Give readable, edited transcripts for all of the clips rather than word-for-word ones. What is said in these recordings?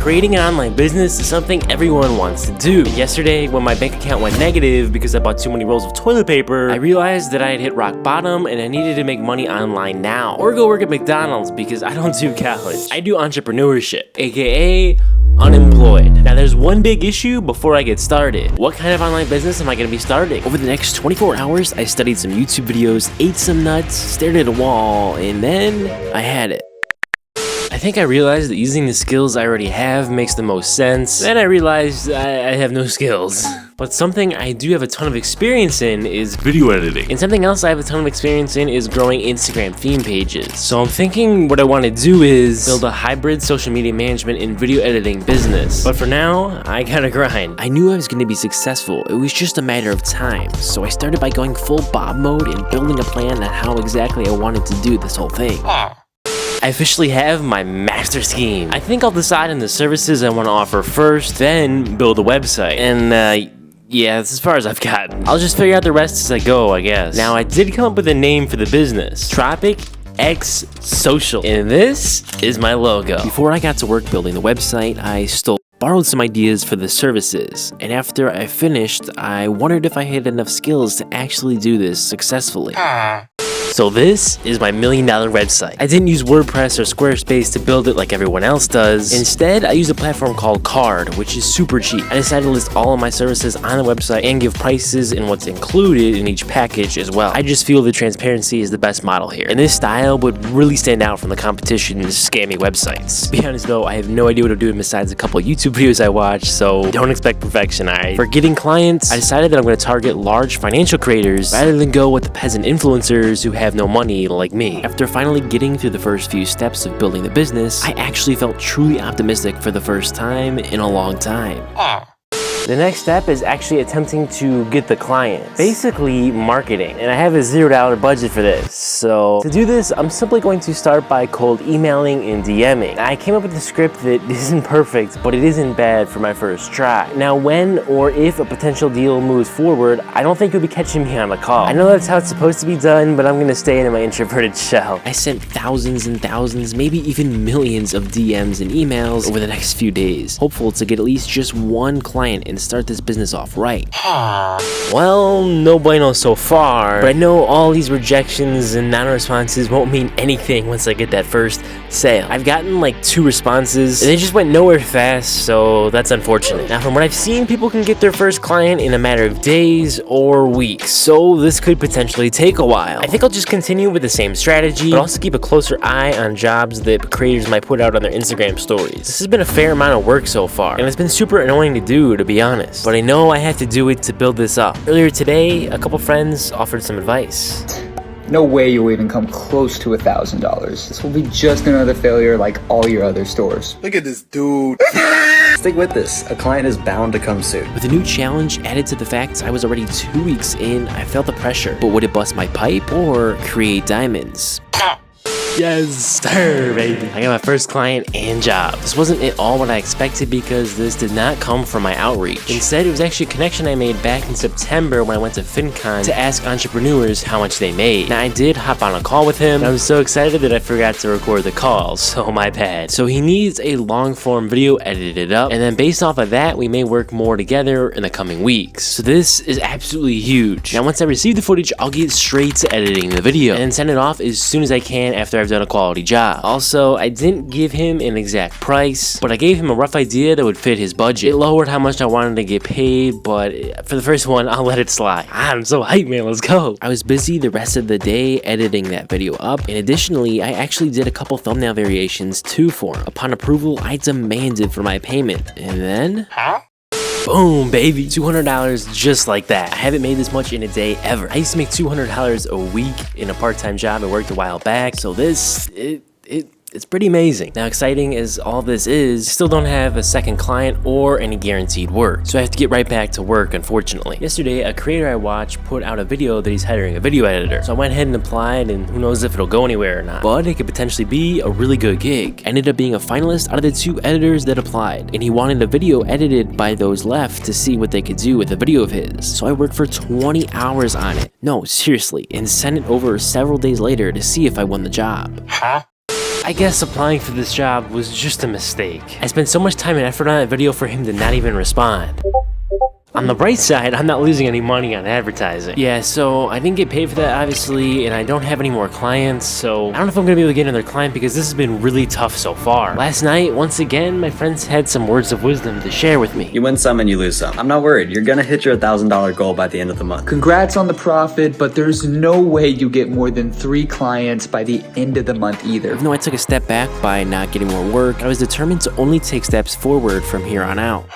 Creating an online business is something everyone wants to do. Yesterday, when my bank account went negative because I bought too many rolls of toilet paper, I realized that I had hit rock bottom and I needed to make money online now. Or go work at McDonald's because I don't do college. I do entrepreneurship, aka unemployed. Now there's one big issue before I get started. What kind of online business am I gonna be starting? Over the next 24 hours, I studied some YouTube videos, ate some nuts, stared at a wall, and then I had it. I think I realized that using the skills I already have makes the most sense. Then I realized I have no skills. But something I do have a ton of experience in is video editing. And something else I have a ton of experience in is growing Instagram theme pages. So I'm thinking what I want to do is build a hybrid social media management and video editing business. But for now, I gotta grind. I knew I was gonna be successful. It was just a matter of time. So I started by going full Bob mode and building a plan on how exactly I wanted to do this whole thing. I officially have my master scheme. I think I'll decide on the services I want to offer first, then build a website. And yeah, that's as far as I've gotten. I'll just figure out the rest as I go, I guess. Now, I did come up with a name for the business. Tropic X Social. And this is my logo. Before I got to work building the website, I borrowed some ideas for the services. And after I finished, I wondered if I had enough skills to actually do this successfully. So this is my $1 million website. I didn't use WordPress or Squarespace to build it like everyone else does. Instead, I used a platform called Card, which is super cheap. I decided to list all of my services on the website and give prices and what's included in each package as well. I just feel the transparency is the best model here. And this style would really stand out from the competition's scammy websites. To be honest though, I have no idea what I'm doing besides a couple YouTube videos I watch, so don't expect perfection, alright? For getting clients, I decided that I'm going to target large financial creators rather than go with the peasant influencers who have no money like me. After finally getting through the first few steps of building the business, I actually felt truly optimistic for the first time in a long time. The next step is actually attempting to get the clients. Basically, marketing. And I have a $0 budget for this. So to do this, I'm simply going to start by cold emailing and DMing. I came up with a script that isn't perfect, but it isn't bad for my first try. Now, when or if a potential deal moves forward, I don't think you'll be catching me on a call. I know that's how it's supposed to be done, but I'm gonna stay in my introverted shell. I sent thousands and thousands, maybe even millions of DMs and emails over the next few days, hopeful to get at least just one client and start this business off right. Well, no bueno so far, but I know all these rejections and non-responses won't mean anything once I get that first sale. I've gotten like 2 responses and they just went nowhere fast, so that's unfortunate. Now, from what I've seen, people can get their first client in a matter of days or weeks, so this could potentially take a while. I think I'll just continue with the same strategy, but also keep a closer eye on jobs that creators might put out on their Instagram stories. This has been a fair amount of work so far, and it's been super annoying to do, to be honest, but I know I have to do it to build this up. Earlier today, a couple friends offered some advice. No way you'll even come close to $1,000. This will be just another failure like all your other stores. Look at this dude. Stick with this. A client is bound to come soon. With a new challenge added to the fact I was already 2 weeks in, I felt the pressure. But would it bust my pipe or create diamonds? Yes, sir, baby. I got my first client and job. This wasn't at all what I expected because this did not come from my outreach. Instead, it was actually a connection I made back in September when I went to FinCon to ask entrepreneurs how much they made. Now, I did hop on a call with him, and I was so excited that I forgot to record the call, so my bad. So he needs a long-form video edited up, and then based off of that, we may work more together in the coming weeks. So this is absolutely huge. Now, once I receive the footage, I'll get straight to editing the video, and then send it off as soon as I can after I've done a quality job. Also, I didn't give him an exact price, but I gave him a rough idea that would fit his budget. It lowered how much I wanted to get paid, but for the first one, I'll let it slide. I'm so hyped, man, let's go. I was busy the rest of the day editing that video up, and additionally, I actually did a couple thumbnail variations too for him. Upon approval, I demanded for my payment, and then... boom, baby, $200 just like that. I haven't made this much in a day ever. I used to make $200 a week in a part-time job I worked a while back, so it's pretty amazing. Now, exciting as all this is, I still don't have a second client or any guaranteed work, so I have to get right back to work, unfortunately. Yesterday, a creator I watched put out a video that he's hiring a video editor, so I went ahead and applied, and who knows if it'll go anywhere or not, but it could potentially be a really good gig. I ended up being a finalist out of the 2 editors that applied, and he wanted a video edited by those left to see what they could do with a video of his, so I worked for 20 hours on it. No, seriously, and sent it over several days later to see if I won the job. I guess applying for this job was just a mistake. I spent so much time and effort on that video for him to not even respond. On the bright side, I'm not losing any money on advertising. Yeah, so I didn't get paid for that, obviously, and I don't have any more clients, so I don't know if I'm gonna be able to get another client because this has been really tough so far. Last night, once again, my friends had some words of wisdom to share with me. You win some and you lose some. I'm not worried. You're gonna hit your $1,000 goal by the end of the month. Congrats on the profit, but there's no way you get more than 3 clients by the end of the month either. Even though I took a step back by not getting more work, I was determined to only take steps forward from here on out.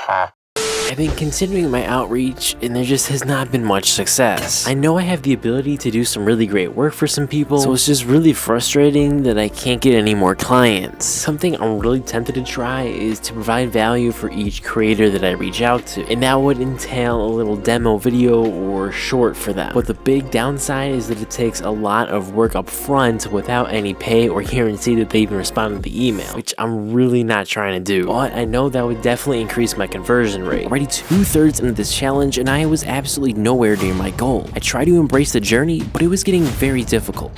I've been considering my outreach and there just has not been much success. I know I have the ability to do some really great work for some people, so it's just really frustrating that I can't get any more clients. Something I'm really tempted to try is to provide value for each creator that I reach out to, and that would entail a little demo video or short for them. But the big downside is that it takes a lot of work up front without any pay or guarantee that they even respond to the email, which I'm really not trying to do. But I know that would definitely increase my conversion rate. Already 2/3 into this challenge and I was absolutely nowhere near my goal. I tried to embrace the journey, but it was getting very difficult.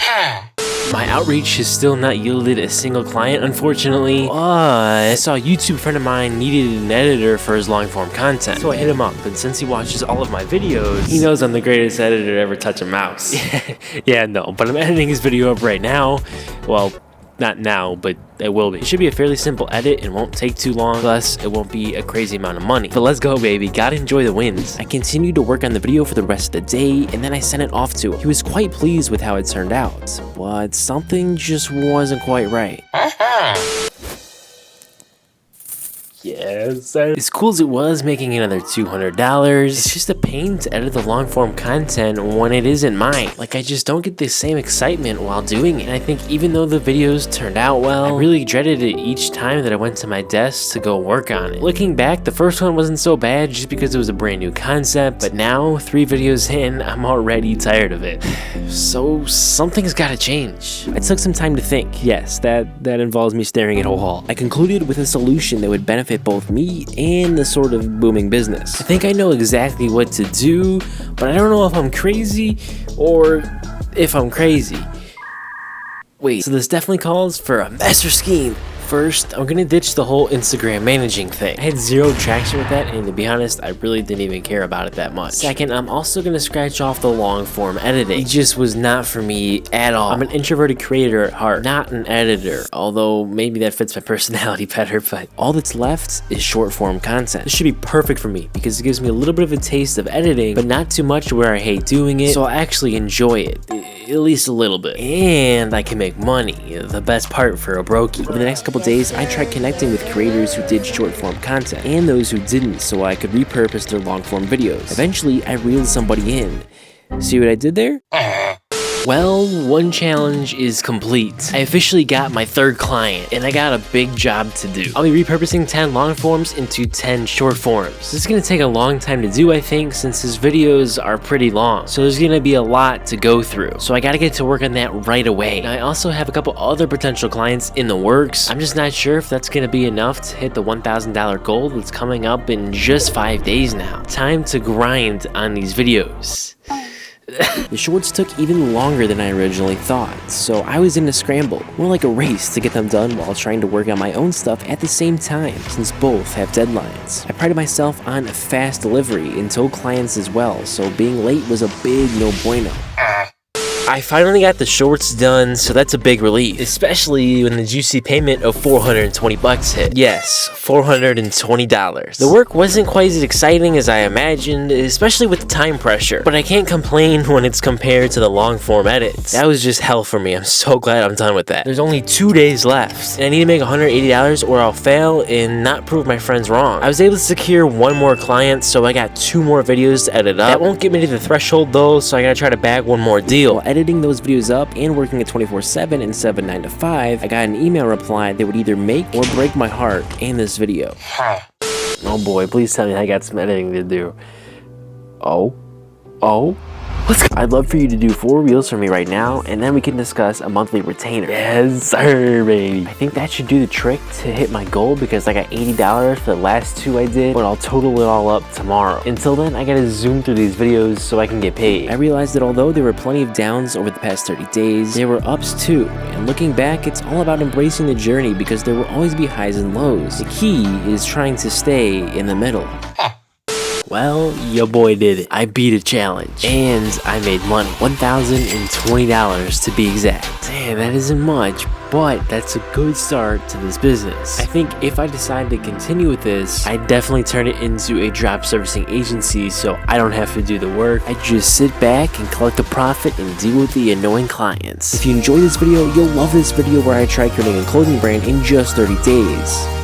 My outreach has still not yielded a single client, unfortunately. I saw a YouTube friend of mine needed an editor for his long form content, so I hit him up, and since he watches all of my videos, he knows I'm the greatest editor to ever touch a mouse. Yeah, no, but I'm editing his video up right now. Well, not now, but it will be. It should be a fairly simple edit and won't take too long, plus it won't be a crazy amount of money. But let's go, baby, gotta enjoy the wins. I continued to work on the video for the rest of the day, and then I sent it off to him. He was quite pleased with how it turned out, but something just wasn't quite right. Yes. As cool as it was making another $200, it's just a pain to edit the long form content when it isn't mine. Like, I just don't get the same excitement while doing it. And I think even though the videos turned out well, I really dreaded it each time that I went to my desk to go work on it. Looking back, the first one wasn't so bad just because it was a brand new concept, but now 3 videos in, I'm already tired of it. So something's gotta change. I took some time to think. Yes, that involves me staring at a wall. I concluded with a solution that would benefit both me and the sort of booming business. I think I know exactly what to do, but I don't know if I'm crazy or if I'm crazy. Wait, so this definitely calls for a master scheme. First, I'm gonna ditch the whole Instagram managing thing. I had 0 traction with that, and to be honest, I really didn't even care about it that much. Second, I'm also gonna scratch off the long form editing. It just was not for me at all. I'm an introverted creator at heart, not an editor, although maybe that fits my personality better, but all that's left is short form content. This should be perfect for me because it gives me a little bit of a taste of editing, but not too much where I hate doing it, so I'll actually enjoy it, at least a little bit. And I can make money, the best part for a brokey. Over the next couple days, I tried connecting with creators who did short form content and those who didn't, so I could repurpose their long form videos. Eventually, I reeled somebody in. See what I did there? Well, one challenge is complete. I officially got my 3rd client, and I got a big job to do. I'll be repurposing 10 long forms into 10 short forms. This is gonna take a long time to do, I think, since his videos are pretty long. So there's gonna be a lot to go through. So I gotta get to work on that right away. Now, I also have a couple other potential clients in the works. I'm just not sure if that's gonna be enough to hit the $1,000 goal that's coming up in just 5 days now. Time to grind on these videos. The shorts took even longer than I originally thought, so I was in a scramble, more like a race to get them done while trying to work on my own stuff at the same time, since both have deadlines. I prided myself on fast delivery and told clients as well, so being late was a big no bueno. I finally got the shorts done, so that's a big relief, especially when the juicy payment of $420 hit. Yes, $420. The work wasn't quite as exciting as I imagined, especially with the time pressure, but I can't complain when it's compared to the long form edits. That was just hell for me. I'm so glad I'm done with that. There's only 2 days left, and I need to make $180 or I'll fail and not prove my friends wrong. I was able to secure 1 more client, so I got 2 more videos to edit up. That won't get me to the threshold though, so I gotta try to bag 1 more deal. Editing those videos up and working at 24/7 instead of 9 to 5, I got an email reply that would either make or break my heart and this video. Oh boy, please tell me I got some editing to do. Oh. Let's go. I'd love for you to do 4 reels for me right now, and then we can discuss a monthly retainer. Yes, sir, baby. I think that should do the trick to hit my goal because I got $80 for the last 2 I did, but I'll total it all up tomorrow. Until then, I gotta zoom through these videos so I can get paid. I realized that although there were plenty of downs over the past 30 days, there were ups too. And looking back, it's all about embracing the journey because there will always be highs and lows. The key is trying to stay in the middle. Well, your boy did it. I beat a challenge. And I made money. $1,020 to be exact. Damn, that isn't much, but that's a good start to this business. I think if I decide to continue with this, I'd definitely turn it into a drop servicing agency so I don't have to do the work. I just sit back and collect the profit and deal with the annoying clients. If you enjoyed this video, you'll love this video where I try creating a clothing brand in just 30 days.